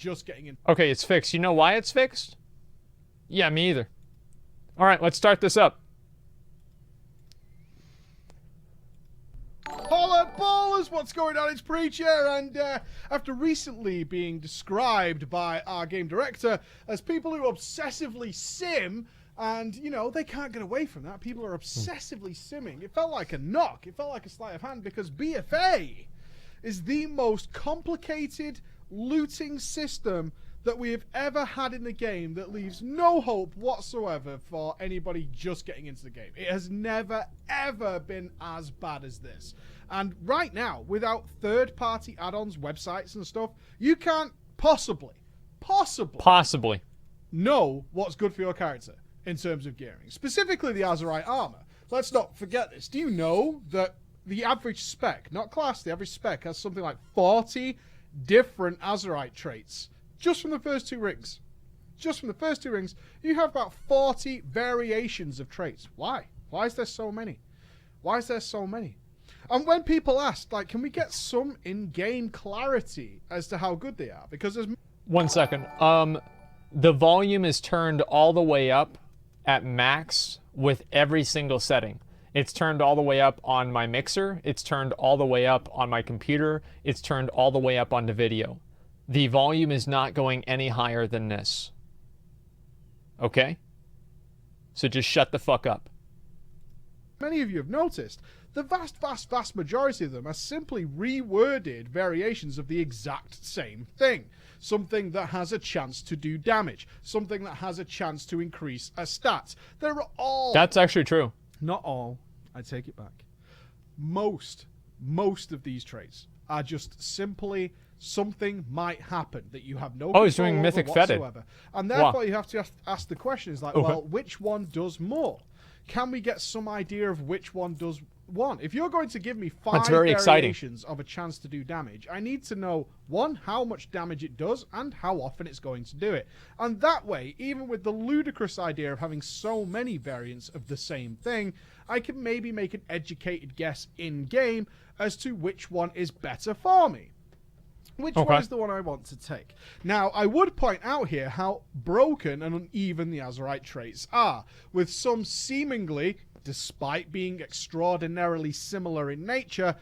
just getting in. Okay, it's fixed. You know why it's fixed? Yeah, me either. All right, let's start this up. Holla ballers, what's going on? It's Preacher, and after recently being described by our game director as people who obsessively sim, and, you know, they can't get away from that. People are obsessively simming. It felt like a knock. It felt like a sleight of hand, because BFA is the most complicated looting system that we have ever had in the game that leaves no hope whatsoever for anybody just getting into the game. It has never, ever been as bad as this. And right now, without third-party add-ons, websites and stuff, you can't possibly know what's good for your character in terms of gearing. Specifically the azerite armor. Let's not forget this. Do you know that the average spec, not class, the average spec has something like 40 different azerite traits? Just from the first 2 rings. Just from the first 2 rings, you have about 40 variations of traits. Why? Why is there so many? Why is there so many? And when people ask, like, can we get some in-game clarity as to how good they are? Because there's... 1 second. The volume is turned all the way up at max with every single setting. It's turned all the way up on my mixer. It's turned all the way up on my computer. It's turned all the way up onto video. The volume is not going any higher than this. Okay? So just shut the fuck up. Many of you have noticed, the vast majority of them are simply reworded variations of the exact same thing. Something that has a chance to do damage. Something that has a chance to increase a stat. They're all... That's actually true. Not all. I take it back. Most of these traits are just simply... something might happen that you have no control he's doing mythic whatsoever. fetid. And therefore you have to ask the question, is like, well, which one does more? Can we get some idea of which one does one? If you're going to give me 5 variations of a chance to do damage, I need to know, 1, how much damage it does, and how often it's going to do it. And that way, even with the ludicrous idea of having so many variants of the same thing, I can maybe make an educated guess in-game as to which one is better for me. Which one is the one I want to take? Now, I would point out here how broken and uneven the azerite traits are, with some seemingly, despite being extraordinarily similar in nature,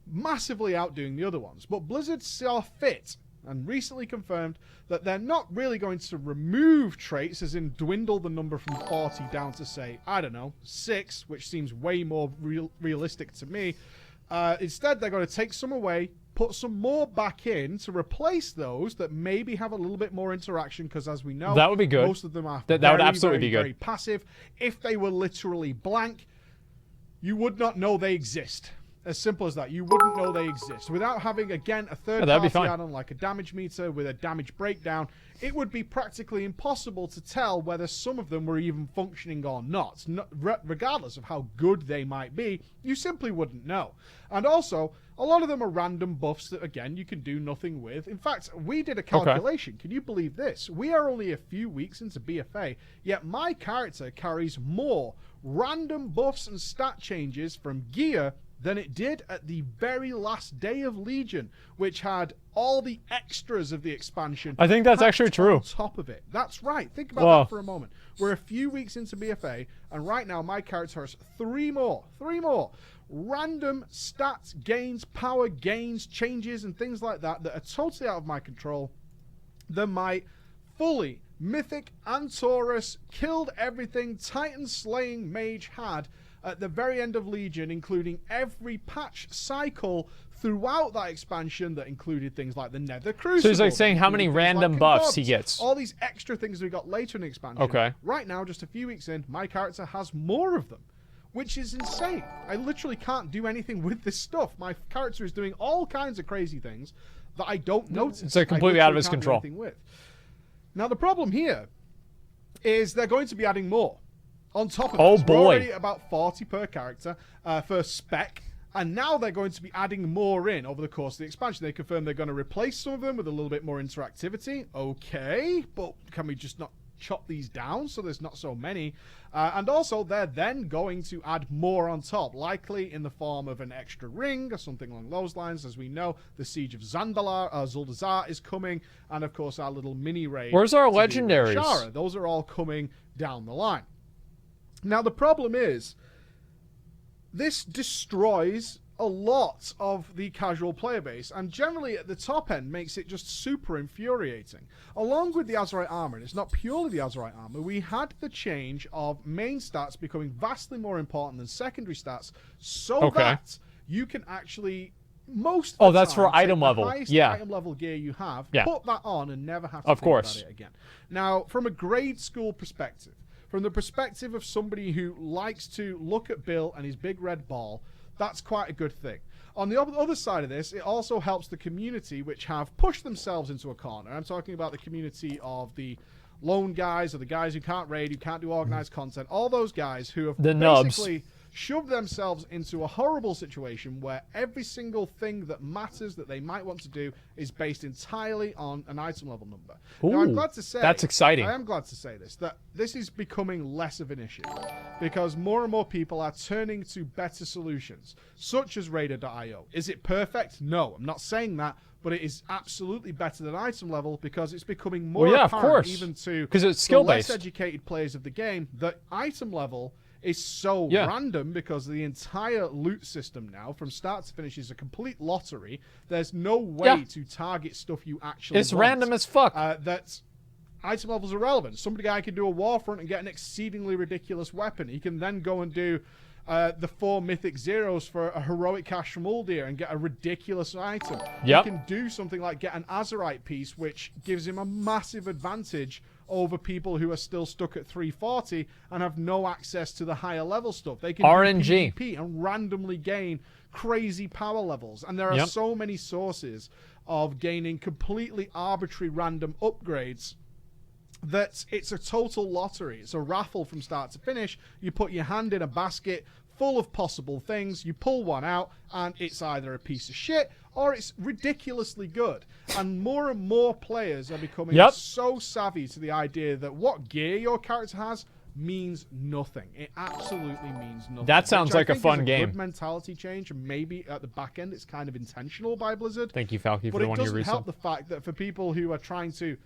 massively outdoing the other ones. But Blizzard saw fit and recently confirmed that they're not really going to remove traits, as in dwindle the number from 40 down to, say, I don't know, 6, which seems way more realistic to me. Instead, they're going to take some away, put some more back in to replace those that maybe have a little bit more interaction, because as we know, that would be good. Most of them are that would absolutely be good. Very passive. If they were literally blank, you would not know they exist. As simple as that. You wouldn't know they exist. Without having, again, a third-party add-on like a damage meter with a damage breakdown, it would be practically impossible to tell whether some of them were even functioning or not. Regardless of how good they might be, you simply wouldn't know. And also, a lot of them are random buffs that, again, you can do nothing with. In fact, we did a calculation. Can you believe this? We are only a few weeks into BFA, yet my character carries more random buffs and stat changes from gear than it did at the very last day of Legion, which had all the extras of the expansion. I think that's actually true. On top of it. That's right. Think about that for a moment. We're a few weeks into BFA, and right now my character has 3 more random stats gains, power gains, changes, and things like that that are totally out of my control than my fully mythic Antorus killed everything Titan slaying mage had at the very end of Legion, including every patch cycle throughout that expansion that included things like the Nether Crucible. So he's like saying how many random buffs he gets. All these extra things we got later in the expansion. Okay. Right now, just a few weeks in, my character has more of them, which is insane. I literally can't do anything with this stuff. My character is doing all kinds of crazy things that I don't notice. It's like completely out of his control. With. Now, the problem here is they're going to be adding more. On top of this, we're already about 40 per character for spec, and now they're going to be adding more in over the course of the expansion. They confirm they're going to replace some of them with a little bit more interactivity. Okay, but can we just not chop these down so there's not so many. And also, they're then going to add more on top, likely in the form of an extra ring or something along those lines. As we know, the Siege of Zuldazar is coming, and of course, our little mini raid. Where's our legendaries? Shara. Those are all coming down the line. Now, the problem is, this destroys a lot of the casual player base, and generally at the top end makes it just super infuriating. Along with the azerite armor, and it's not purely the azerite armor, we had the change of main stats becoming vastly more important than secondary stats, so that you can actually that's for item level. Item level gear you have, put that on and never have to think about it again. Now, from a grade school perspective, from the perspective of somebody who likes to look at Bill and his big red ball, that's quite a good thing. On the other side of this, it also helps the community which have pushed themselves into a corner. I'm talking about the community of the lone guys, or the guys who can't raid, who can't do organized content, all those guys who have basically shoved themselves into a horrible situation where every single thing that matters that they might want to do is based entirely on an item level number. Now, I'm glad to say, that's exciting. I am glad to say this, that this is becoming less of an issue because more and more people are turning to better solutions, such as Raider.io. Is it perfect? No, I'm not saying that, but it is absolutely better than item level because it's becoming more apparent even to the less educated players of the game that item level is so random because the entire loot system now, from start to finish, is a complete lottery. There's no way to target stuff you actually want. It's random as fuck. That item levels are relevant. Somebody guy can do a Warfront and get an exceedingly ridiculous weapon. He can then go and do the 4 mythic zeros for a heroic cache from Uldir and get a ridiculous item. He can do something like get an azerite piece, which gives him a massive advantage over people who are still stuck at 340 and have no access to the higher level stuff. They can RNG do PvP and randomly gain crazy power levels. And there are so many sources of gaining completely arbitrary random upgrades that it's a total lottery. It's a raffle from start to finish. You put your hand in a basket full of possible things, you pull one out, and it's either a piece of shit or it's ridiculously good. And more players are becoming so savvy to the idea that what gear your character has means nothing. It absolutely means nothing. That sounds like a fun game. Good mentality change, and maybe at the back end it's kind of intentional by Blizzard. Thank you, Falky, for the one you resub. But it doesn't help the fact that for people who are trying to,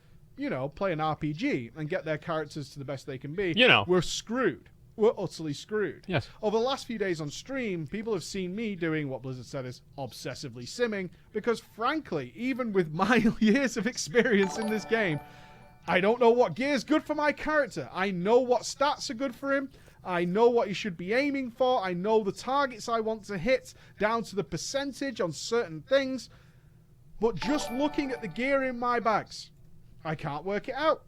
play an RPG and get their characters to the best they can be, we're screwed. We're utterly screwed. Yes. Over the last few days on stream, people have seen me doing what Blizzard said is obsessively simming, because frankly, even with my years of experience in this game, I don't know what gear is good for my character. I know what stats are good for him. I know what he should be aiming for. I know the targets I want to hit down to the percentage on certain things. But just looking at the gear in my bags, I can't work it out.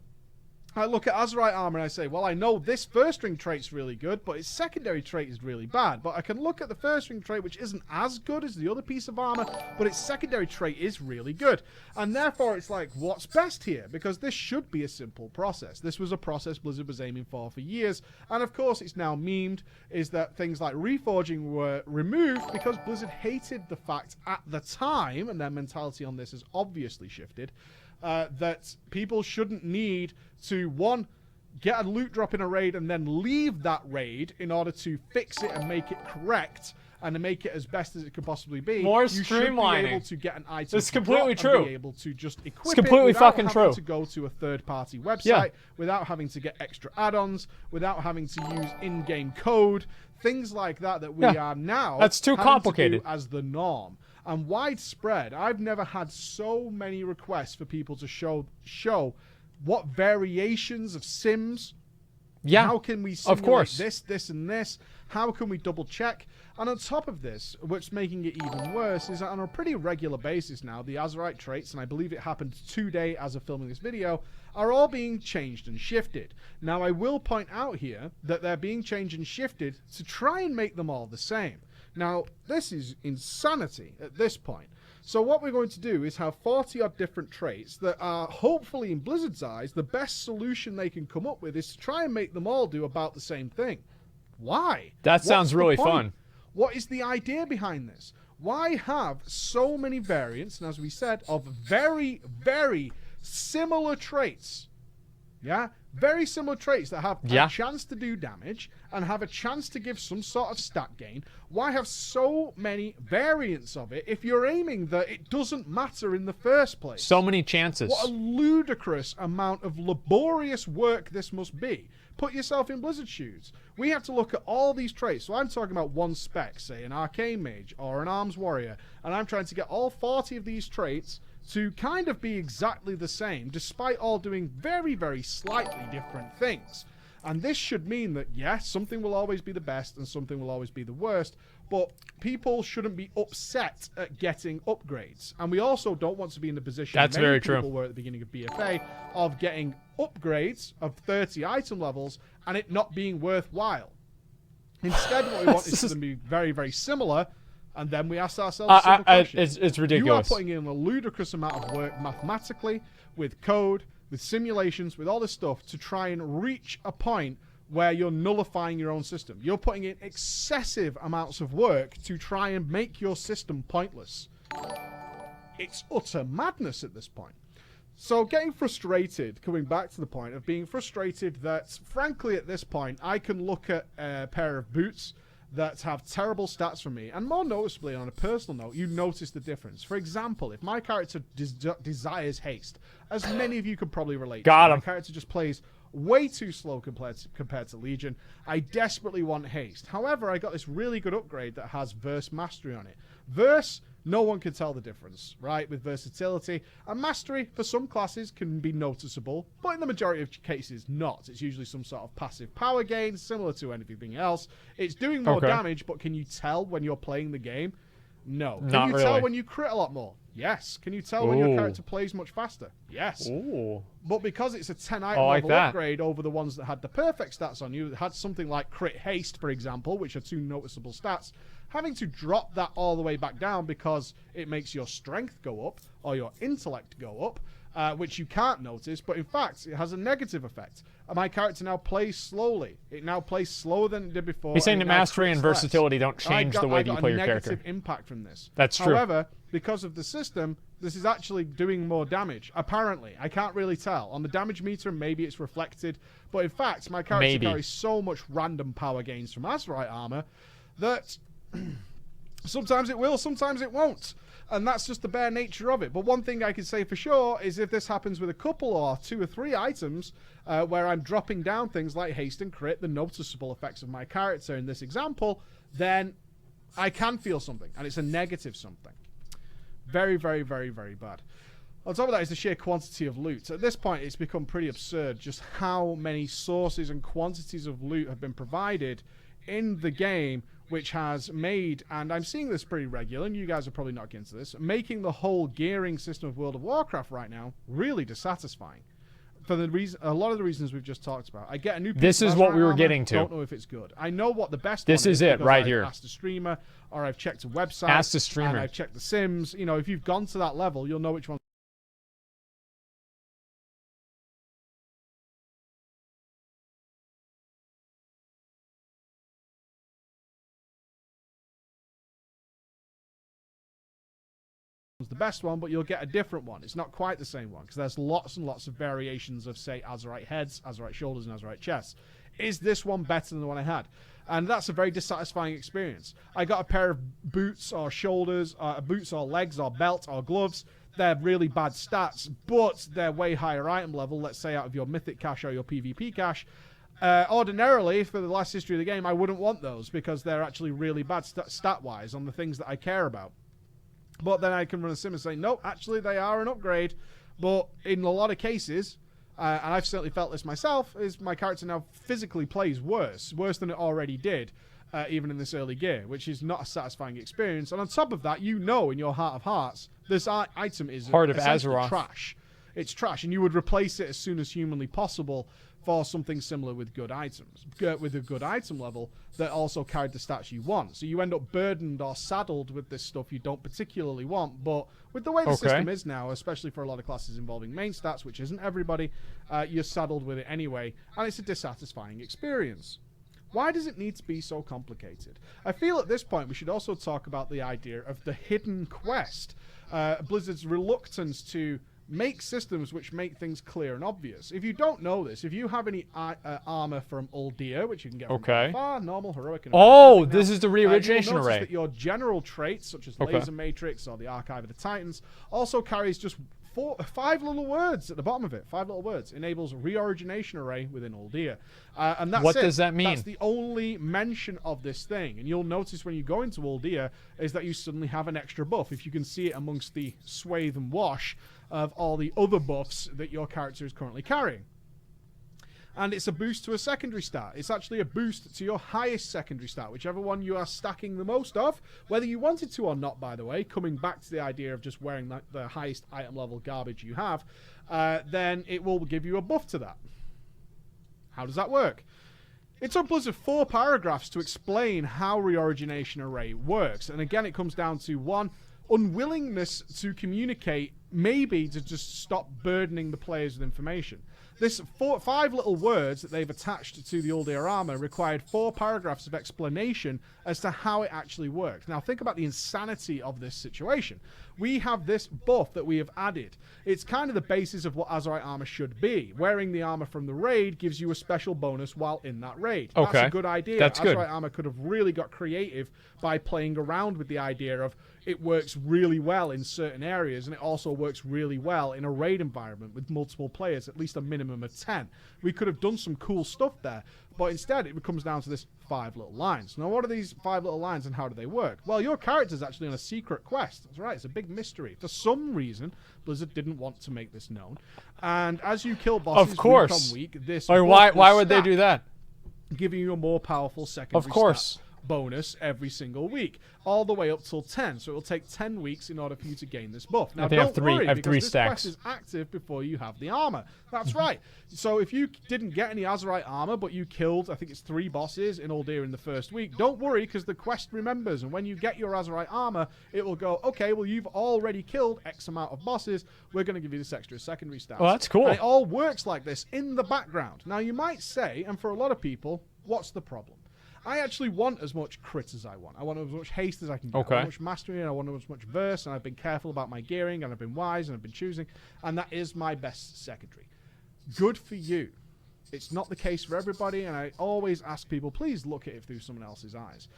I look at azerite armor and I say, well, I know this first ring trait's really good, but its secondary trait is really bad. But I can look at the first ring trait, which isn't as good as the other piece of armor, but its secondary trait is really good. And therefore, it's like, what's best here? Because this should be a simple process. This was a process Blizzard was aiming for years. And of course, it's now memed, is that things like reforging were removed because Blizzard hated the fact at the time, and their mentality on this has obviously shifted, that people shouldn't need to, one, get a loot drop in a raid and then leave that raid in order to fix it and make it correct and to make it as best as it could possibly be. More you streamlining. should be able to get an item. It's completely true. Be able to just equip it's completely it fucking without having true. to go to a third-party website, without having to get extra add-ons, without having to use in-game code, things like that we are now. That's too complicated to do as the norm. And widespread, I've never had so many requests for people to show what variations of sims. How can we simulate this, and this? How can we double check? And on top of this, what's making it even worse is that on a pretty regular basis now, the azerite traits, and I believe it happened today as of filming this video, are all being changed and shifted. Now, I will point out here that they're being changed and shifted to try and make them all the same. Now, this is insanity at this point. So what we're going to do is have 40-odd different traits that are, hopefully in Blizzard's eyes, the best solution they can come up with is to try and make them all do about the same thing. Why? That sounds really fun. What is the idea behind this? Why have so many variants, and as we said, of very, very similar traits? Yeah? Very similar traits that have a chance to do damage and have a chance to give some sort of stat gain. Why have so many variants of it if you're aiming that it doesn't matter in the first place? So many chances. What a ludicrous amount of laborious work this must be. Put yourself in Blizzard's shoes. We have to look at all these traits. So I'm talking about one spec, say an Arcane Mage or an Arms Warrior, and I'm trying to get all 40 of these traits to kind of be exactly the same, despite all doing very, very slightly different things. And this should mean that, yes, something will always be the best and something will always be the worst, but people shouldn't be upset at getting upgrades. And we also don't want to be in the position many people were at the beginning of BFA of getting upgrades of 30 item levels and it not being worthwhile. Instead, what we want is to be very, very similar. And then we ask ourselves a simple question. It's ridiculous. You are putting in a ludicrous amount of work mathematically, with code, with simulations, with all this stuff to try and reach a point where you're nullifying your own system. You're putting in excessive amounts of work to try and make your system pointless. It's utter madness at this point. So getting frustrated, coming back to the point of being frustrated that, frankly, at this point, I can look at a pair of boots that have terrible stats for me, and more noticeably on a personal note, you notice the difference. For example, if my character desires haste, as many of you could probably relate to, my character just plays way too slow compared to Legion. I desperately want haste. However, I got this really good upgrade that has Verse Mastery on it. Verse, no one can tell the difference, right, with versatility. And Mastery, for some classes, can be noticeable, but in the majority of cases, not. It's usually some sort of passive power gain, similar to anything else. It's doing more damage, but can you tell when you're playing the game? No. Can you tell when you crit a lot more? Yes. Can you tell when your character plays much faster? Yes. Ooh. But because it's a 10 item level upgrade over the ones that had the perfect stats on you, that had something like crit haste, for example, which are two noticeable stats, having to drop that all the way back down because it makes your strength go up or your intellect go up, which you can't notice, but in fact, it has a negative effect. My character now plays slowly. It now plays slower than it did before. He's saying that mastery and versatility don't change the way that you play your character. I got a negative impact from this. That's true. However, because of the system, this is actually doing more damage. Apparently. I can't really tell. On the damage meter, maybe it's reflected. But in fact, my character carries so much random power gains from azerite armor that sometimes it will, sometimes it won't. And that's just the bare nature of it. But one thing I can say for sure is if this happens with a couple or 2 or 3 items where I'm dropping down things like haste and crit, the noticeable effects of my character in this example, then I can feel something. And it's a negative something. Very, very, very, very bad. On top of that is the sheer quantity of loot. At this point, it's become pretty absurd just how many sources and quantities of loot have been provided in the game, which has made, and I'm seeing this pretty regular, and you guys are probably not getting to this, making the whole gearing system of World of Warcraft right now really dissatisfying. For the reason, a lot of the reasons we've just talked about. I get a new piece This is what we were getting to. I don't know if it's good. I know what the best This is it right here. I've asked a streamer, or I've checked a website. Ask the streamer. And I've checked the Sims. You know, if you've gone to that level, you'll know which one. The best one, but you'll get a different one. It's not quite the same one because there's lots and lots of variations of, say, azerite heads, azerite shoulders, and azerite chests. Is this one better than the one I had? And that's a very dissatisfying experience. I got a pair of boots or shoulders, boots or legs or belt or gloves. They're really bad stats, but they're way higher item level, let's say out of your mythic cache or your PvP cache. Ordinarily, for the last history of the game, I wouldn't want those because they're actually really bad stat-wise on the things that I care about. But then I can run a sim and say, no, actually they are an upgrade. But in a lot of cases, and I've certainly felt this myself, is my character now physically plays worse than it already did, even in this early gear, which is not a satisfying experience. And on top of that, you know in your heart of hearts, this item is Heart of Azeroth. Trash. It's trash, and you would replace it as soon as humanly possible for something similar with good items, with a good item level that also carried the stats you want. So you end up burdened or saddled with this stuff you don't particularly want, but with the way the system is now, especially for a lot of classes involving main stats, which isn't everybody, you're saddled with it anyway, and it's a dissatisfying experience. Why does it need to be so complicated? I feel at this point we should also talk about the idea of the hidden quest. Blizzard's reluctance to make systems which make things clear and obvious. If you don't know this, if you have any armor from Uldir, which you can get from far, normal, heroic, and this is the reorigination array. That your general traits, such as Laser Matrix or the Archive of the Titans, also carries just 5 little words at the bottom of it. 5 little words. Enables reorigination array within Uldir. And that's What does that mean? That's the only mention of this thing. And you'll notice when you go into Uldir is that you suddenly have an extra buff. If you can see it amongst the swathe and wash of all the other buffs that your character is currently carrying. And it's a boost to a secondary stat. It's actually a boost to your highest secondary stat, whichever one you are stacking the most of, whether you wanted to or not, by the way, coming back to the idea of just wearing the highest item level garbage you have, then it will give you a buff to that. How does that work? It took Blizzard 4 paragraphs to explain how reorigination array works. And again, it comes down to 1, unwillingness to communicate, maybe to just stop burdening the players with information. This 5 little words that they've attached to the Uldir armor required 4 paragraphs of explanation as to how it actually works. Now think about the insanity of this situation. We have this buff that we have added. It's kind of the basis of what Azerite armor should be. Wearing the armor from the raid gives you a special bonus while in that raid. Okay. That's a good idea. That's good. Azerite armor could have really got creative by playing around with the idea of it works really well in certain areas, and it also works really well in a raid environment with multiple players, at least a minimum of 10. We could have done some cool stuff there, but instead it comes down to this 5 little lines. Now, what are these 5 little lines and how do they work? Well, your character's actually on a secret quest. That's right, it's a big mystery. For some reason, Blizzard didn't want to make this known. And as you kill bosses week on week, this why would they do that? Giving you a more powerful secondary stat bonus every single week, all the way up till 10. So it will take 10 weeks in order for you to gain this buff. Now, don't worry, because this quest is active before you have the armor. That's right. So if you didn't get any Azerite armor, but you killed, I think it's 3 bosses in Uldir in the first week, don't worry, because the quest remembers. And when you get your Azerite armor, it will go, okay, well, you've already killed X amount of bosses. We're going to give you this extra secondary stats. Well, that's cool. And it all works like this in the background. Now, you might say, and for a lot of people, what's the problem? I actually want as much crit as I want. I want as much haste as I can get. I want as much mastery, and I want as much verse, and I've been careful about my gearing, and I've been wise, and I've been choosing, and that is my best secondary. Good for you. It's not the case for everybody, and I always ask people, please look at it through someone else's eyes.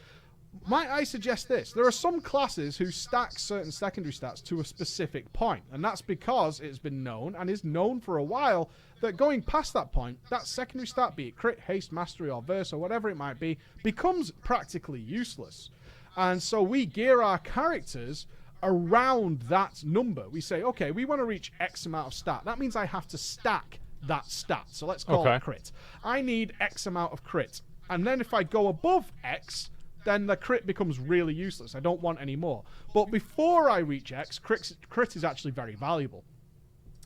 Might I suggest this? There are some classes who stack certain secondary stats to a specific point, and that's because it's been known, and is known for a while, that going past that point, that secondary stat, be it crit, haste, mastery, or verse, or whatever it might be, becomes practically useless. And so we gear our characters around that number. We say, okay, we want to reach X amount of stat. That means I have to stack that stat. So let's call it crit. I need X amount of crit. And then if I go above X, then the crit becomes really useless. I don't want any more. But before I reach X, crit is actually very valuable.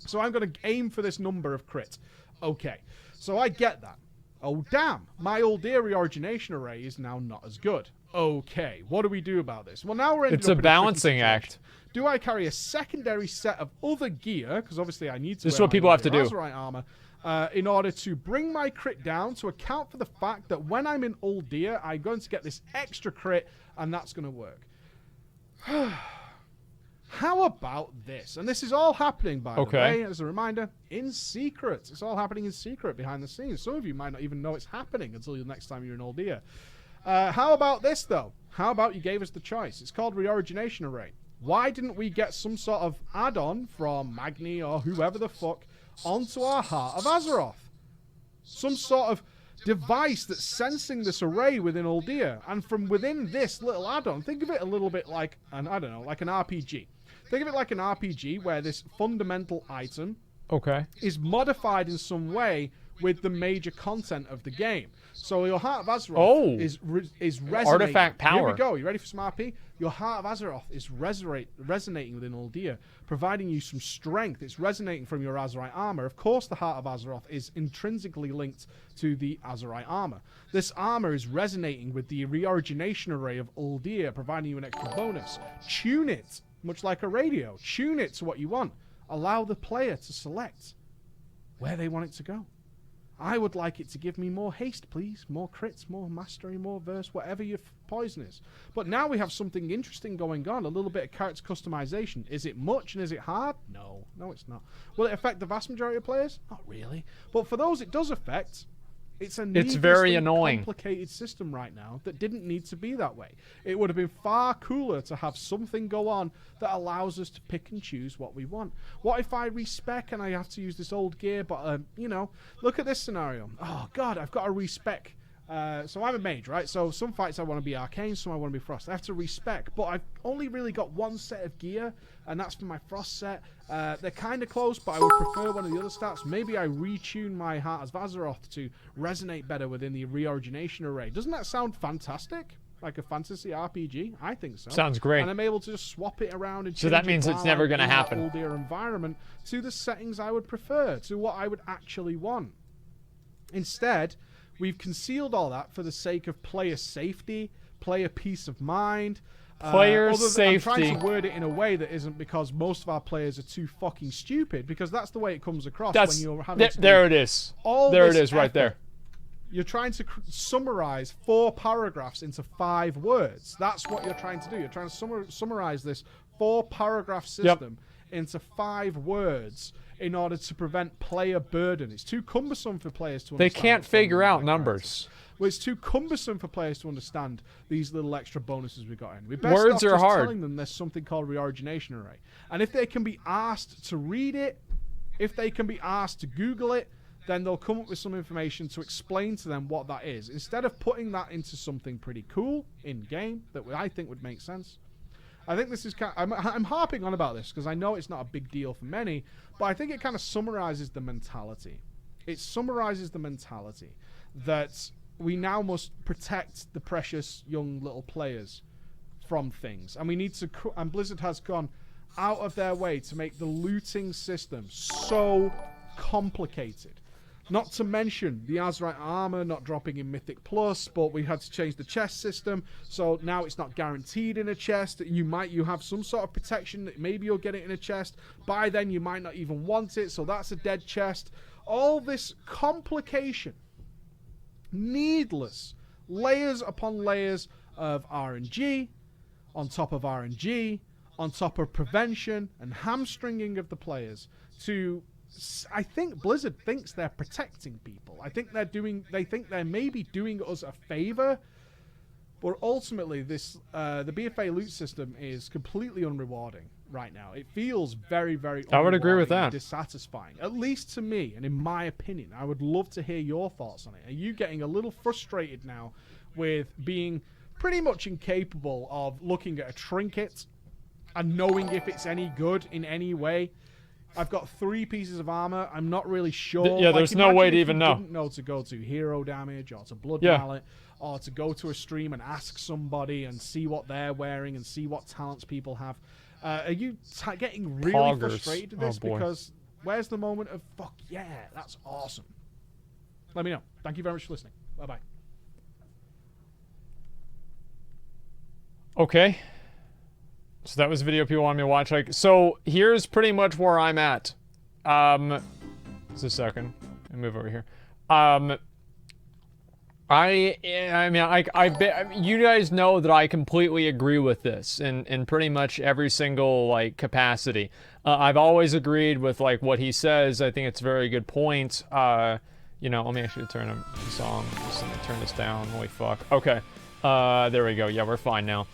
So I'm going to aim for this number of crit. Okay, so I get that. Oh, damn, my Uldir reorigination array is now not as good. Okay, what do we do about this? Well, now we're ending up in a balancing act. Do I carry a secondary set of other gear? Because obviously I need to. This is what people have to do. Azerite armor, in order to bring my crit down to account for the fact that when I'm in Uldir, I'm going to get this extra crit, and that's going to work. How about this? And this is all happening, by the way, as a reminder, in secret. It's all happening in secret behind the scenes. Some of you might not even know it's happening until the next time you're in Uldir. How about this, though? How about you gave us the choice? It's called Reorigination Array. Why didn't we get some sort of add-on from Magni or whoever the fuck onto our Heart of Azeroth? Some sort of device that's sensing this array within Uldir. And from within this little add-on, think of it a little bit like, I don't know, like an RPG. Think of it like an RPG where this fundamental item is modified in some way with the major content of the game. So your Heart of Azeroth is resonating. Artifact power. Here we go. You ready for some RP? Your Heart of Azeroth is resonating within Uldir, providing you some strength. It's resonating from your Azerite armor. Of course, the Heart of Azeroth is intrinsically linked to the Azerite armor. This armor is resonating with the reorigination array of Uldir, providing you an extra bonus. Tune it, much like a radio. Tune it to what you want. Allow the player to select where they want it to go. I would like it to give me more haste, please. More crits, more mastery, more verse, whatever your poison is. But now we have something interesting going on, a little bit of character customization. Is it much and is it hard? No. No, it's not. Will it affect the vast majority of players? Not really. But for those it does affect, it's very annoying, complicated system right now that didn't need to be that way. It would have been far cooler to have something go on that allows us to pick and choose what we want. What if I respec and I have to use this old gear, but, you know, look at this scenario. Oh, God, I've got to respec. So I'm a mage, right? So some fights I want to be arcane, some I want to be frost. I have to respec, but I've only really got one set of gear, and that's for my frost set. They're kind of close, but I would prefer one of the other stats. Maybe I retune my Heart as Azeroth to resonate better within the reorigination array. Doesn't that sound fantastic? Like a fantasy RPG? I think so. Sounds great. And I'm able to just swap it around and change so that means it it's never going to happen. Older environment to the settings I would prefer, to what I would actually want. Instead, we've concealed all that for the sake of player safety, player peace of mind. Player safety. I'm trying to word it in a way that isn't because most of our players are too fucking stupid, because that's the way it comes across when you're having to there it is. There it is right there. You're trying to summarize 4 paragraphs into 5 words. That's what you're trying to do. You're trying to summarize this 4-paragraph system into 5 words in order to prevent player burden. It's too cumbersome for players to understand. They can't figure out numbers. Well, it's too cumbersome for players to understand these little extra bonuses we got in. We're best Words off are just hard. telling them there's something called reorigination array. And if they can be asked to read it, if they can be asked to Google it, then they'll come up with some information to explain to them what that is. Instead of putting that into something pretty cool in-game that I think would make sense. I think this is kind of, I'm harping on about this because I know it's not a big deal for many, but I think it kind of summarizes the mentality. It summarizes the mentality that we now must protect the precious young little players from things. And we need to, and Blizzard has gone out of their way to make the looting system so complicated. Not to mention the azerite armor not dropping in Mythic Plus, but we had to change the chest system, so now it's not guaranteed in a chest. You have some sort of protection that maybe you'll get it in a chest. By then you might not even want it, so that's a dead chest. All this complication, needless layers upon layers of RNG, on top of RNG, on top of prevention and hamstringing of the players to... I think Blizzard thinks they're protecting people. I think they think they're maybe doing us a favor, but ultimately this the BFA loot system is completely unrewarding right now. It feels very, very I would agree with that. Dissatisfying, at least to me, and in my opinion. I would love to hear your thoughts on it. Are you getting a little frustrated now with being pretty much incapable of looking at a trinket and knowing if it's any good in any way? I've got 3 pieces of armor. I'm not really sure. Yeah, there's no way to even know. Didn't know to go to hero damage or to blood mallet or to go to a stream and ask somebody and see what they're wearing and see what talents people have. Are you getting really frustrated with this? Because where's the moment of fuck yeah, that's awesome? Let me know. Thank you very much for listening. Bye bye. Okay. So that was a video people wanted me to watch. Like, so here's pretty much where I'm at. Just a second. Let me move over here. You guys know that I completely agree with this in pretty much every single like capacity. I've always agreed with like what he says. I think it's a very good point. You know, let me actually turn the song. Just let me turn this down. Holy fuck. Okay. There we go. Yeah, we're fine now.